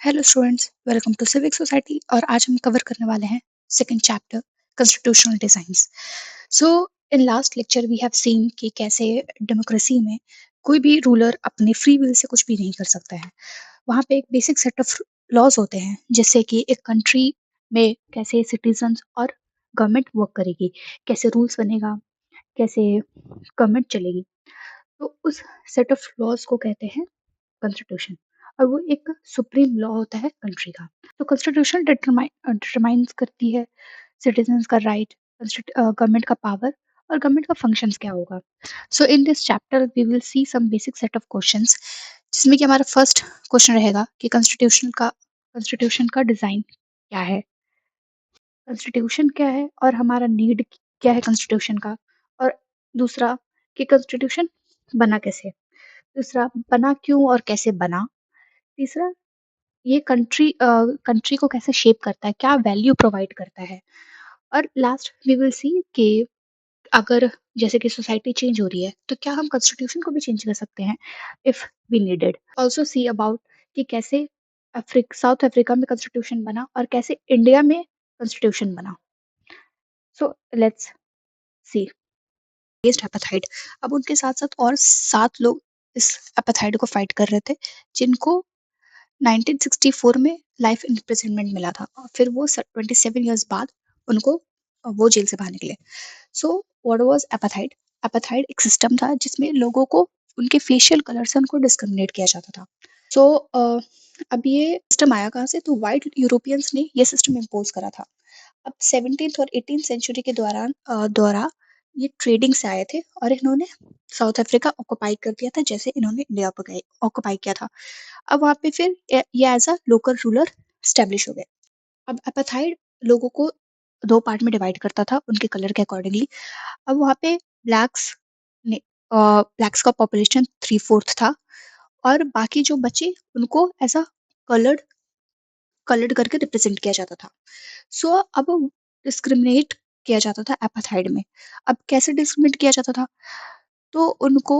Hello students, welcome to civic society. और आज हम कवर करने वाले हैं second chapter, constitutional designs. So in last lecture we have seen कि कैसे डेमोक्रेसी में कोई भी रूलर अपने फ्री विल से कुछ भी नहीं कर सकता है। वहाँ पे एक बेसिक सेट ऑफ लॉज होते हैं, जिससे कि एक कंट्री में कैसे सिटीजन्स और गवर्नमेंट वर्क करेगी, कैसे रूल्स बनेगा, कैसे गवर्नमेंट चलेगी। तो उस सेट ऑफ लॉज को कहते हैं कॉन्स्टिट्यूशन, और वो एक सुप्रीम लॉ होता है कंट्री का। तो कॉन्स्टिट्यूशन डिटरमाइंस करती है सिटीजन्स का राइट, गवर्नमेंट का पावर और गवर्नमेंट का फंक्शंस क्या होगा। So in this chapter we will see some basic set of questions, जिसमें कि हमारा फर्स्ट क्वेश्चन रहेगा कि कॉन्स्टिट्यूशन का डिजाइन क्या है, कॉन्स्टिट्यूशन क्या है और हमारा नीड क्या है कॉन्स्टिट्यूशन का। और दूसरा कि कॉन्स्टिट्यूशन बना कैसे, दूसरा बना क्यों और कैसे बना, तीसरा ये कंट्री को कैसे शेप करता है, क्या वैल्यू प्रोवाइड करता है। और लास्ट वी विल सी कि अगर जैसे कि सोसाइटी चेंज हो रही है तो क्या हम कॉन्स्टिट्यूशन को भी चेंज कर सकते हैं if we needed. Also see about कि कैसे साउथ अफ्रीका में कॉन्स्टिट्यूशन बना और कैसे इंडिया में कॉन्स्टिट्यूशन बना। So let's see. एपेथाइड, अब उनके साथ साथ और 7 लोग इस एपेथाइड को फाइट कर रहे थे, जिनको 1964 में लाइफ इम्प्रिजनमेंट मिला था और फिर वो 27 इयर्स बाद उनको वो जेल से बाहर निकले। So what was apartheid? Apartheid एक सिस्टम था जिसमें लोगों को उनके फेशियल कलर से उनको डिस्क्रिमिनेट किया जाता था। सो अब ये सिस्टम आया कहाँ से? तो वाइट यूरोपियंस ने ये सिस्टम इम्पोज करा था। अब 17th और 18th सेंचुरी के दौरा ये ट्रेडिंग से आए थे और इन्होंने साउथ अफ्रीका ऑक्युपाई कर दिया था, जैसे इन्होंने इंडिया को ऑक्युपाई किया था। अब वहाँ पे फिर ये as a local ruler establish हो गए। अब एपाथाइड लोगों को 2 पार्ट में डिवाइड करता था उनके कलर के अकॉर्डिंगली। अब वहाँ पे ब्लैक्स ने ब्लैक्स का पॉपुलेशन 3/4 था, और बाकी जो बचे उनको एज अ कलर्ड कलर्ड करके रिप्रेजेंट किया जाता था। सो अब डिस्क्रिमिनेट किया जाता था एपाथाइड में। अब कैसे डिस्क्रिमिनेट किया जाता था? तो उनको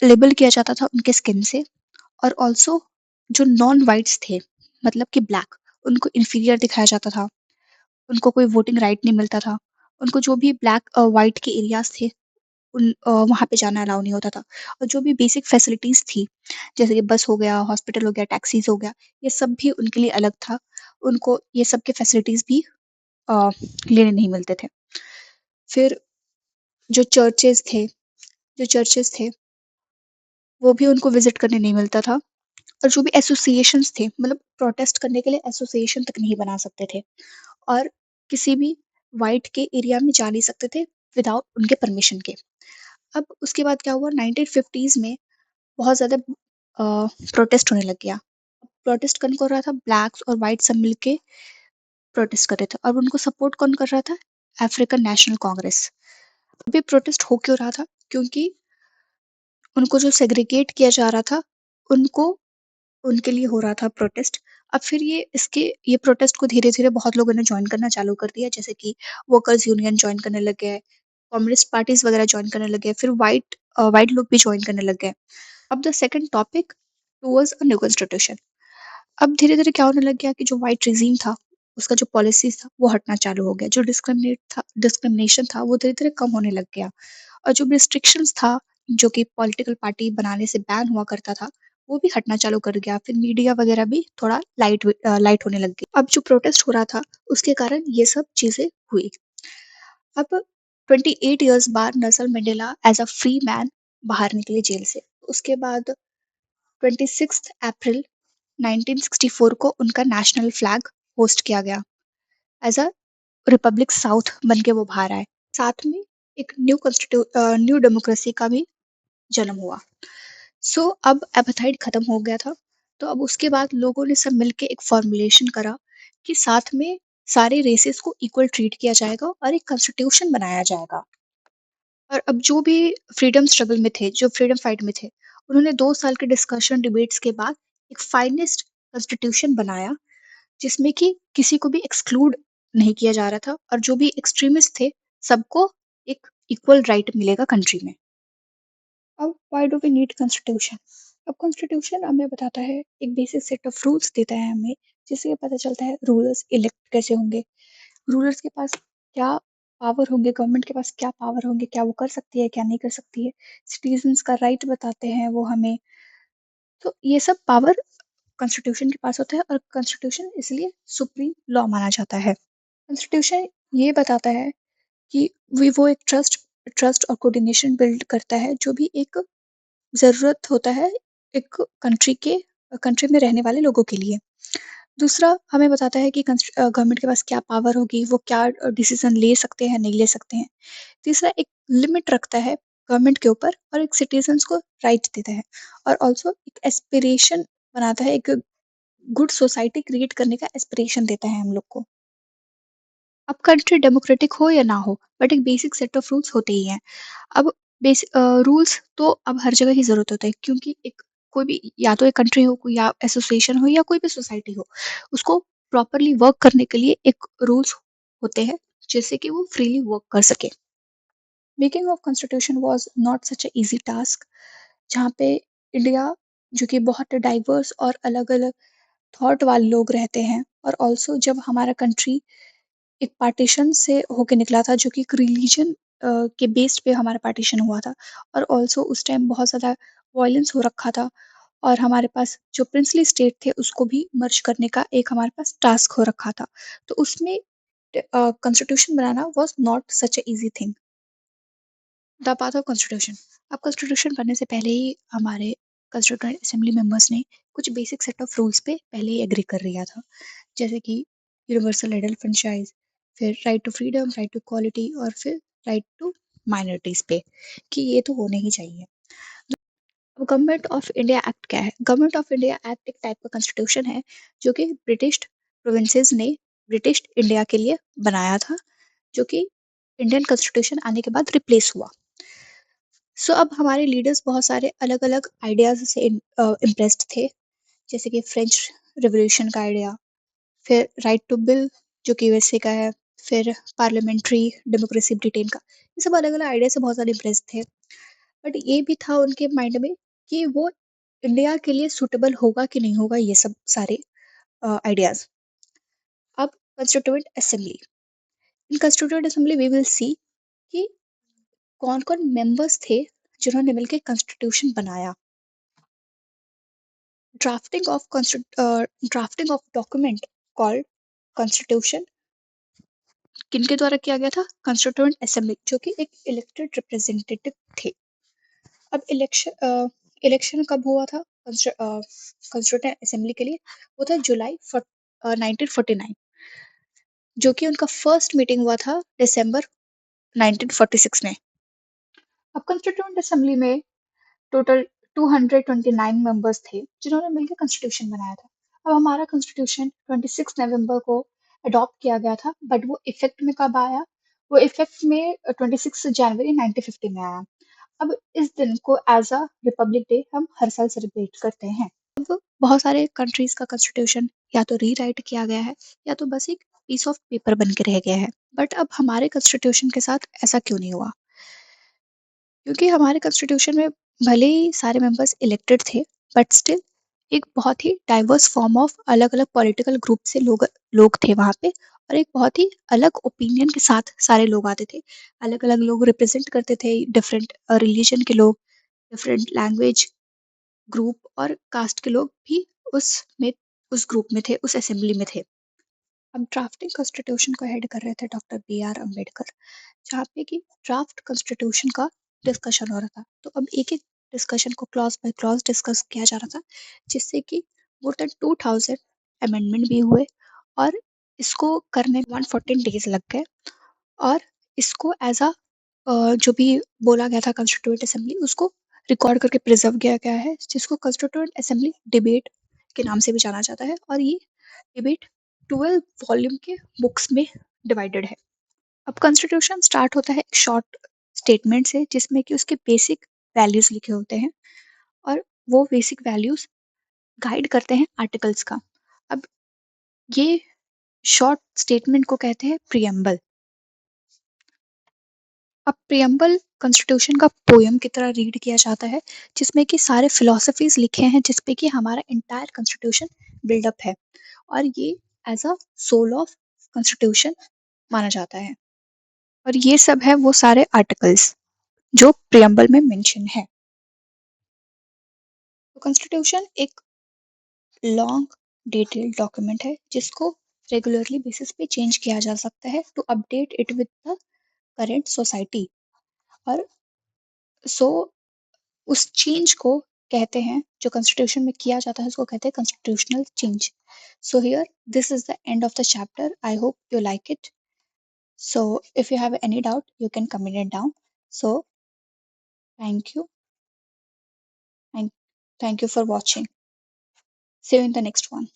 लेबल किया जाता था उनके स्किन से, और ऑल्सो जो नॉन वाइट्स थे, मतलब कि ब्लैक, उनको इन्फीरियर दिखाया जाता था, उनको कोई वोटिंग राइट नहीं मिलता था, उनको जो भी ब्लैक वाइट के एरियाज थे वहाँ पे जाना अलाउ नहीं होता था। और जो भी बेसिक फैसिलिटीज थी, जैसे कि बस हो गया, हॉस्पिटल हो गया, टैक्सीज हो गया, ये सब भी उनके लिए अलग था। उनको ये सब के फैसिलिटीज भी अ, लेने नहीं मिलते थे। फिर जो चर्चेस थे वो भी उनको विजिट करने नहीं मिलता था। और जो भी एसोसिएशंस थे, मतलब प्रोटेस्ट करने के लिए एसोसिएशन तक नहीं बना सकते थे, और किसी भी वाइट के एरिया में जा नहीं सकते थे विदाउट उनके परमिशन के। अब उसके बाद क्या हुआ, 1950s में बहुत ज़्यादा प्रोटेस्ट होने लग गया। प्रोटेस्ट कौन कर रहा था? ब्लैक्स और वाइट सब मिलके प्रोटेस्ट कर रहे थे, और उनको सपोर्ट कौन कर रहा था? African national Congress. अभी प्रोटेस्ट हो क्यों रहा था? क्योंकि उनको जो सेग्रीगेट किया जा रहा था, उनको उनके लिए हो रहा था प्रोटेस्ट। अब फिर ये प्रोटेस्ट को धीरे-धीरे बहुत लोगों ने जॉइन करना चालू कर दिया, जैसे कि वर्कर्स यूनियन जॉइन करने लग गए, कम्युनिस्ट पार्टीज़ वगैरह जॉइन करने लग गए, फिर व्हाइट लोग भी जॉइन करने लग गए। अब the second topic towards a new constitution. अब धीरे-धीरे क्या होने लग गया कि जो व्हाइट रिजीम था, उसका जो पॉलिसीज़ था, वो हटना चालू हो गया। जो डिस्क्रिमिनेशन था, वो धीरे-धीरे कम होने लग गया। और जो रिस्ट्रिक्शंस था, जो कि पॉलिटिकल पार्टी बनाने से बैन हुआ करता था, वो भी हटना चालू कर गया। फिर मीडिया वगैरह भी थोड़ा लाइट होने लग गई। अब जो प्रोटेस्ट हो रहा था, उसके कारण ये सब चीज़ें हुई। अब 28 इयर्स बाद Nelson Mandela as a free man बाहर निकले जेल से। उसके बाद 26 अप्रैल 1964 को उनका नेशनल फ्लैग होस्ट किया गया। एज़ अ रिपब्लिक साउथ बन के वो बाहर आए। साथ में एक न्यू डेमोक्रेसी का भी जन्म हुआ। सो अब एपेथाइड खत्म हो गया था। तो अब उसके बाद लोगों ने सब मिलके एक फॉर्मुलेशन करा कि साथ में सारे रेसेस को इक्वल ट्रीट किया जाएगा और एक कॉन्स्टिट्यूशन बनाया जाएगा। और अब जो भी फ्रीडम स्ट्रगल में थे, जो फ्रीडम फाइट में थे, उन्होंने 2 साल के डिस्कशन डिबेट्स के बाद एक फाइनेस्ट कॉन्स्टिट्यूशन बनाया, जिसमें कि किसी को भी एक्सक्लूड नहीं किया जा रहा था, और जो भी एक्सट्रीमिस्ट थे, सबको एक इक्वल राइट मिलेगा कंट्री में। अब why do we need constitution? अब कॉन्स्टिट्यूशन हमें बताता है, एक बेसिक सेट ऑफ रूल्स देता है हमें, जिससे ये पता चलता है रूलर्स इलेक्ट कैसे होंगे, रूलर्स के पास क्या पावर होंगे, गवर्नमेंट के पास क्या पावर होंगे, क्या वो कर सकती है, क्या नहीं कर सकती है, सिटीजन्स का राइट बताते हैं वो हमें। तो ये सब पावर कॉन्स्टिट्यूशन के पास होता है, और कॉन्स्टिट्यूशन इसलिए सुप्रीम लॉ माना जाता है। कॉन्स्टिट्यूशन ये बताता है कि वो एक ट्रस्ट ट्रस्ट और कोऑर्डिनेशन बिल्ड करता है, जो भी एक ज़रूरत होता है एक कंट्री में रहने वाले लोगों के लिए। दूसरा हमें बताता है कि गवर्नमेंट के पास क्या पावर होगी, वो क्या डिसीजन ले सकते हैं, नहीं ले सकते हैं। तीसरा एक लिमिट रखता है गवर्नमेंट के ऊपर, और एक सिटीजन्स को राइट देता है, और ऑल्सो एक एस्पिरेशन बनाता है, एक गुड सोसाइटी क्रिएट करने का एस्पिरेशन देता है हम लोग को। अब कंट्री डेमोक्रेटिक हो या ना हो, बट एक बेसिक सेट ऑफ रूल्स होते ही हैं। अब बेसिक रूल्स तो अब हर जगह ही ज़रूरत होता है, क्योंकि एक कोई भी, या तो एक कंट्री हो, कोई या एसोसिएशन हो, या कोई भी सोसाइटी हो, उसको प्रॉपरली वर्क करने के लिए एक रूल्स होते हैं, जिससे कि वो फ्रीली वर्क कर सके। Making of constitution was not such a easy task, जहाँ पे इंडिया, जो कि बहुत डाइवर्स और अलग-अलग थॉट वाले लोग रहते हैं, और ऑल्सो जब हमारा कंट्री एक पार्टीशन से होके निकला था, जो कि एक रिलीजन के बेस्ड पे हमारा पार्टीशन हुआ था, और ऑल्सो उस टाइम बहुत ज़्यादा वॉयलेंस हो रखा था, और हमारे पास जो प्रिंसली स्टेट थे उसको भी मर्ज करने का एक हमारे पास टास्क हो रखा था। तो उसमें constitution banana was not such a easy thing. The path of constitution. अब कॉन्स्टिट्यूशन बनने से पहले ही हमारे कॉन्स्टिट्यूएंट असेंबली मेंबर्स ने कुछ बेसिक सेट ऑफ रूल्स पे पहले ही एग्री कर लिया था, जैसे कि यूनिवर्सल एडल्ट फ्रेंचाइज, फिर right to freedom, right to equality, और फिर राइट टू माइनॉरिटीज पे, कि ये तो होने ही चाहिए। अब गवर्नमेंट ऑफ इंडिया एक्ट क्या है? गवर्नमेंट ऑफ इंडिया एक्ट एक टाइप का कॉन्स्टिट्यूशन है, जो कि ब्रिटिश प्रोविंसेस ने ब्रिटिश इंडिया के लिए बनाया था, जो कि इंडियन कॉन्स्टिट्यूशन आने के बाद रिप्लेस हुआ। सो अब हमारे लीडर्स बहुत सारे अलग-अलग आइडियाज़ से इम्प्रेस्ड थे, जैसे कि फ्रेंच रिवॉल्यूशन का आइडिया, फिर राइट टू बिल, जो कि यूएसए का है, फिर पार्लियामेंट्री डेमोक्रेसी ब्रिटेन का। ये सब अलग-अलग आइडिया से बहुत ज़्यादा इम्प्रेस्ड थे। बट ये भी था उनके माइंड में कि वो इंडिया के लिए सूटेबल होगा कि नहीं होगा, ये सब सारे आइडियाज़। अब constituent assembly. In constituent assembly we will see कि कौन-कौन मेंबर्स थे जिन्होंने मिलके कॉन्स्टिट्यूशन बनाया। Drafting of drafting of document called constitution किनके द्वारा किया गया था? कॉन्स्टिट्यूएंट असेंबली, जो कि एक इलेक्टेड रिप्रेजेंटेटिव थे। अब इलेक्शन कब हुआ था कॉन्स्टिट्यूएंट असेंबली के लिए? वो था जुलाई 1949, जो कि उनका फर्स्ट मीटिंग हुआ था दिसंबर 1946 में। अब कॉन्स्टिट्यूएंट असेंबली में टोटल 229 मेंबर्स थे, जिन्होंने मिलकर कॉन्स्टिट्यूशन बनाया था। अब हमारा कॉन्स्टिट्यूशन 26 नवंबर को अडॉप्ट किया गया था, बट वो इफेक्ट में कब आया? वो इफेक्ट में 26 जनवरी 1950 में आया। अब इस दिन को एज अ रिपब्लिक डे हम हर साल सेलिब्रेट करते हैं। अब बहुत सारे कंट्रीज का कॉन्स्टिट्यूशन या तो रीराइट किया गया है, या तो बस एक पीस ऑफ पेपर बन के रह गया है। बट अब हमारे कॉन्स्टिट्यूशन के साथ ऐसा क्यों नहीं हुआ? क्योंकि हमारे कॉन्स्टिट्यूशन में भले ही सारे मेंबर्स इलेक्टेड थे, बट स्टिल एक बहुत ही डाइवर्स फॉर्म ऑफ अलग-अलग पॉलिटिकल ग्रुप से लोग लोग थे वहाँ पे, और एक बहुत ही अलग ओपिनियन के साथ सारे लोग आते थे। अलग-अलग लोग रिप्रेजेंट करते थे डिफरेंट रिलीजन के लोग, डिफरेंट लैंग्वेज ग्रुप और कास्ट के लोग भी उसमें उस ग्रुप में थे, उस असेंबली में थे। अब ड्राफ्टिंग कॉन्स्टिट्यूशन को हेड कर रहे थे डॉक्टर बी आर अम्बेडकर, जहाँ पे कि ड्राफ्ट कॉन्स्टिट्यूशन का डिस्कशन हो रहा था। तो अब एक-एक डिस्कशन को क्लॉज बाय क्लॉज डिस्कस किया जा रहा था, जिससे कि मोर देन 2000 अमेंडमेंट भी हुए, और इसको करने में 114 डेज लग गए, और इसको एज़ अ जो भी बोला गया था कॉन्स्टिट्यूएंट असेंबली, उसको रिकॉर्ड करके प्रिजर्व किया गया है, जिसको कॉन्स्टिट्यूएंट असेंबली डिबेट के नाम से भी जाना जाता है, और ये डिबेट 12 वॉल्यूम के बुक्स में डिवाइडेड है। अब कॉन्स्टिट्यूशन स्टार्ट होता है एक शॉर्ट स्टेटमेंट से, जिसमें कि उसके बेसिक वैल्यूज लिखे होते हैं, और वो बेसिक वैल्यूज गाइड करते हैं आर्टिकल्स का। अब ये शॉर्ट स्टेटमेंट को कहते हैं प्रियम्बल। अब प्रियम्बल कॉन्स्टिट्यूशन का पोयम की तरह रीड किया जाता है, जिसमें कि सारे फिलोसफीज लिखे हैं, जिसपे कि हमारा इंटायर कॉन्स्टिट्यूशन बिल्डअप है, और ये as a soul of constitution माना जाता है। और ये सब है वो सारे आर्टिकल्स जो प्रियम्बल में मेंशन है। तो कॉन्स्टिट्यूशन एक लॉन्ग डिटेल्ड डॉक्यूमेंट है जिसको रेगुलरली बेसिस पे चेंज किया जा सकता है to update it with the current society. और सो उस चेंज को कहते हैं, जो कॉन्स्टिट्यूशन में किया जाता है उसको कहते हैं constitutional change. So here this is the end of the chapter, I hope you like it. So if you have any doubt, you can comment it down. So thank you, and thank you for watching. See you in the next one.